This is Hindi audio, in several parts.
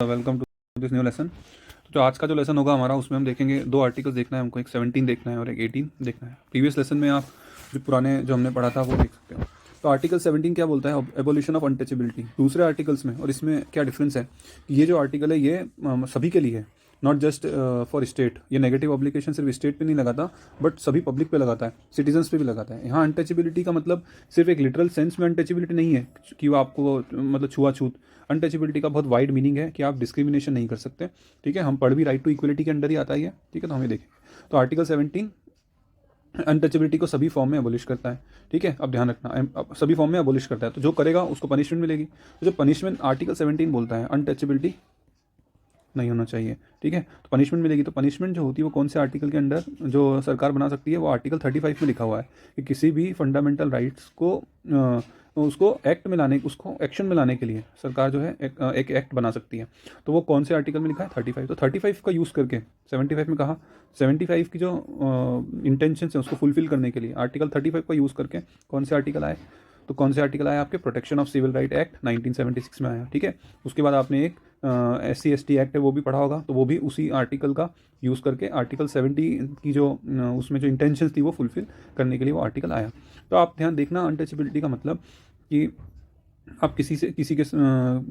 Welcome to this new lesson. तो जो आज का जो लेसन होगा हमारा, उसमें हम देखेंगे दो आर्टिकल्स देखना है हमको, एक 17 देखना है और एक 18 देखना है। प्रीवियस लेसन में आप जो पुराने जो हमने पढ़ा था वो देख सकते हो। तो आर्टिकल 17 क्या बोलता है? Abolition of untouchability. दूसरे आर्टिकल्स में और इसमें क्या डिफरेंस है कि ये जो आर्टिकल है ये सभी के लिए है, नॉट जस्ट फॉर स्टेट। ये नेगेटिव ऑब्लिगेशन सिर्फ स्टेट पे नहीं लगाता बट सभी पब्लिक पे लगाता है, सिटीजन्स पे भी लगाता है। यहाँ अनटचेबिलिटी का मतलब सिर्फ एक लिटरल सेंस में अनटचेबिलिटी नहीं है कि वो आपको मतलब छुआछूत। अनटचेबिलिटी का बहुत वाइड मीनिंग है कि आप डिस्क्रिमिनेशन नहीं कर सकते। ठीक है, हम पढ़ भी राइट टू इक्वलिटी के अंडर ही आता ही है। ठीक है, तो हमें देखें तो आर्टिकल 17 अनटचेबिलिटी को सभी फॉर्म में अबोलिश करता है। ठीक है, अब ध्यान रखना, सभी फॉर्म में अबोलिश करता है, तो जो करेगा उसको पनिशमेंट मिलेगी। तो जो पनिशमेंट आर्टिकल 17 बोलता है, अनटचेबिलिटी नहीं होना चाहिए। ठीक है, तो पनिशमेंट मिलेगी। तो पनिशमेंट जो होती है वो कौन से आर्टिकल के अंडर जो सरकार बना सकती है? वो आर्टिकल 35 में लिखा हुआ है कि किसी भी फंडामेंटल राइट्स को उसको एक्ट में लाने, उसको एक्शन में लाने के लिए सरकार जो है एक एक्ट बना सकती है। तो वो कौन से आर्टिकल में लिखा है? 35। तो 35 का यूज़ करके 75 में कहा, 75 की जो इंटेंशन है उसको फुलफिल करने के लिए आर्टिकल 35 का यूज़ करके कौन से आर्टिकल आए? तो कौन से आर्टिकल आया आपके? Protection of civil right act 1976 में आया। ठीक है, उसके बाद आपने एक SC/ST एक्ट है वो भी पढ़ा होगा, तो वो भी उसी आर्टिकल का यूज़ करके आर्टिकल 70 की जो उसमें जो इंटेंशंस थी वो फुलफिल करने के लिए वो आर्टिकल आया। तो आप ध्यान देखना, अनटचेबिलिटी का मतलब कि आप किसी से किसी के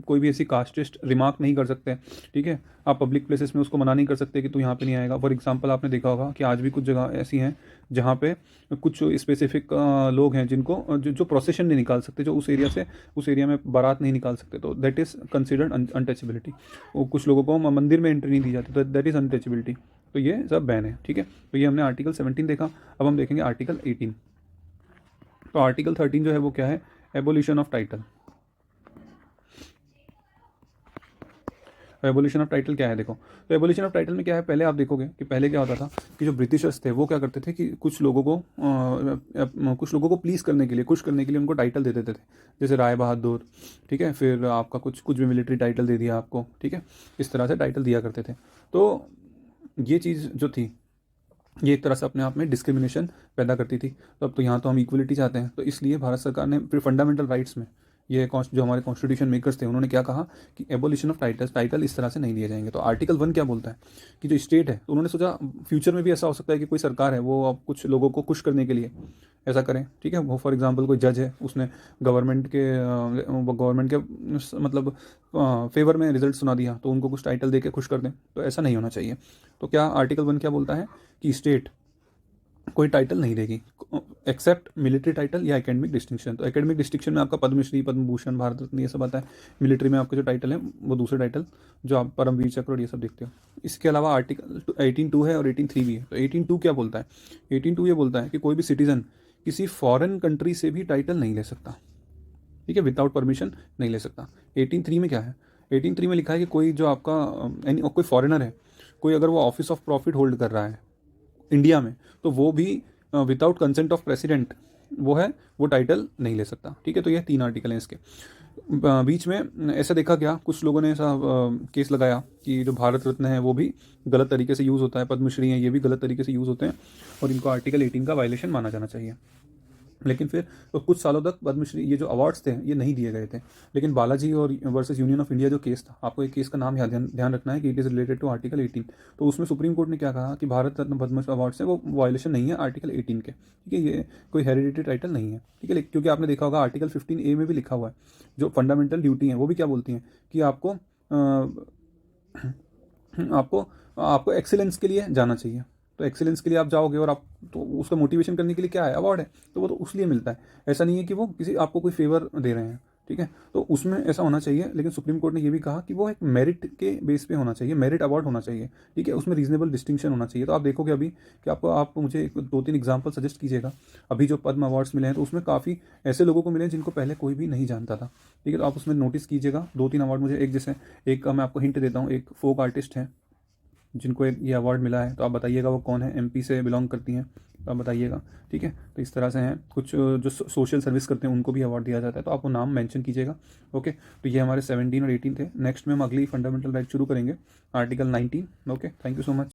कोई भी ऐसी कास्टिस्ट रिमार्क नहीं कर सकते। ठीक है, आप पब्लिक प्लेसेस में उसको मना नहीं कर सकते कि तू यहाँ पे नहीं आएगा। फॉर एग्जांपल आपने देखा होगा कि आज भी कुछ जगह ऐसी हैं जहाँ पे कुछ स्पेसिफिक लोग हैं जिनको जो प्रोसेशन नहीं निकाल सकते, जो उस एरिया से उस एरिया में बारात नहीं निकाल सकते, तो दैट इज़ कंसिडर्ड अनटचेबिलिटी। वो कुछ लोगों को मंदिर में एंट्री नहीं दी जाती, तो दैट इज़ अनटचेबिलिटी। तो ये सब बैन है। ठीक है, तो ये हमने आर्टिकल 17 देखा। अब हम देखेंगे आर्टिकल 18। तो आर्टिकल 13 जो है वो क्या है? Abolition of title. Abolition of title क्या है? देखो, तो एबोलिशन ऑफ टाइटल में क्या है, पहले आप देखोगे कि पहले क्या होता था कि जो ब्रिटिशर्स थे वो क्या करते थे कि कुछ लोगों को प्लीज़ करने के लिए, खुश करने के लिए उनको टाइटल दे देते थे, जैसे राय बहादुर। ठीक है, फिर आपका कुछ भी मिलिट्री टाइटल दे दिया आपको। ठीक है, इस तरह से टाइटल दिया करते थे। तो ये चीज़ जो थी ये एक तरह से अपने आप में डिस्क्रिमिनेशन पैदा करती थी। तो अब तो यहाँ तो हम इक्वलिटी चाहते हैं, तो इसलिए भारत सरकार ने फिर फंडामेंटल राइट्स में ये जो हमारे कॉन्स्टिट्यूशन मेकर्स थे उन्होंने क्या कहा कि एबोलिशन ऑफ टाइटल इस तरह से नहीं दिए जाएंगे। तो आर्टिकल 1 क्या बोलता है कि जो स्टेट है, तो उन्होंने सोचा फ्यूचर में भी ऐसा हो सकता है कि कोई सरकार है वो अब कुछ लोगों को खुश करने के लिए ऐसा करें। ठीक है, वो फॉर एग्जांपल कोई जज है, उसने गवर्नमेंट के मतलब फेवर में रिजल्ट सुना दिया, तो उनको कुछ टाइटल दे के खुश कर दें, तो ऐसा नहीं होना चाहिए। तो क्या आर्टिकल 1 क्या बोलता है कि स्टेट कोई टाइटल नहीं देगी एक्सेप्ट मिलिट्री टाइटल या एकेडमिक डिस्टिंक्शन। तो एकेडमिक डिस्टिंक्शन में आपका पद्मश्री, पद्म भूषण, भारत रत्न ये सब आता है। मिलिट्री में आपके जो टाइटल है वो दूसरे टाइटल जो आप परमवीर चक्र और ये सब देखते हो। इसके अलावा आर्टिकल 18(2) है और 18(3) भी है। तो 18(2) क्या बोलता है? 18(2) ये बोलता है कि कोई भी सिटीजन किसी फॉरेन कंट्री से भी टाइटल नहीं ले सकता। ठीक है, विदाउट परमिशन नहीं ले सकता। 18(3) में क्या है? 18(3) में लिखा है कि कोई जो आपका कोई फॉरेनर है, कोई अगर वो ऑफिस ऑफ प्रॉफिट होल्ड कर रहा है इंडिया में, तो वो भी विदाउट कंसेंट ऑफ प्रेसिडेंट वो टाइटल नहीं ले सकता। ठीक है, तो ये 3 आर्टिकल हैं इसके। बीच में ऐसा देखा गया, कुछ लोगों ने ऐसा केस लगाया कि जो भारत रत्न है वो भी गलत तरीके से यूज़ होता है, पद्मश्री है ये भी गलत तरीके से यूज़ होते हैं और इनको आर्टिकल 18 का वायलेशन माना जाना चाहिए। लेकिन फिर तो कुछ सालों तक पद्मश्री ये जो अवार्ड्स थे ये नहीं दिए गए थे। लेकिन बालाजी और वर्सेस यूनियन ऑफ इंडिया जो केस था, आपको एक केस का नाम ध्यान रखना है कि it is related to article 18। तो उसमें सुप्रीम कोर्ट ने क्या कहा कि भारत रत्न पद्मश्री अवार्ड्स है वो वायलेशन नहीं है आर्टिकल 18 के। ठीक है, ये कोई हेरिडिटरी टाइटल नहीं है। ठीक है, क्योंकि आपने देखा होगा आर्टिकल 15A में भी लिखा हुआ है जो फंडामेंटल ड्यूटी है वो भी क्या बोलती हैं कि आपको आपको आपको एक्सीलेंस के लिए जाना चाहिए। तो एक्सीलेंस के लिए आप जाओगे और आप तो उसका मोटिवेशन करने के लिए क्या है? अवार्ड है, तो वो तो उसलिए मिलता है। ऐसा नहीं है कि वो किसी आपको कोई फेवर दे रहे हैं। ठीक है, तो उसमें ऐसा होना चाहिए। लेकिन सुप्रीम कोर्ट ने ये भी कहा कि वो एक मेरिट के बेस पे होना चाहिए, मेरिट अवार्ड होना चाहिए। ठीक है, उसमें रीजनेबल डिस्टिंक्शन होना चाहिए। तो आप देखोगे अभी कि आप मुझे 2-3 एग्जाम्पल सजेस्ट कीजिएगा। अभी जो पद्म अवार्ड्स मिले हैं तो उसमें काफ़ी ऐसे लोगों को मिले हैं जिनको पहले कोई भी नहीं जानता था। ठीक है, तो आप उसमें नोटिस कीजिएगा 2-3 अवार्ड मुझे एक जैसे एक मैं आपको हिंट देता हूँ, एक फोक आर्टिस्ट हैं जिनको ये अवार्ड मिला है, तो आप बताइएगा वो कौन है, MP से बिलोंग करती हैं, तो आप बताइएगा। ठीक है, तो इस तरह से हैं कुछ जो सोशल सर्विस करते हैं उनको भी अवार्ड दिया जाता है, तो आप वो नाम मेंशन कीजिएगा। ओके, तो ये हमारे 17 और 18 थे। नेक्स्ट में हम अगली फंडामेंटल राइट शुरू करेंगे, article 19। Okay, thank you so much.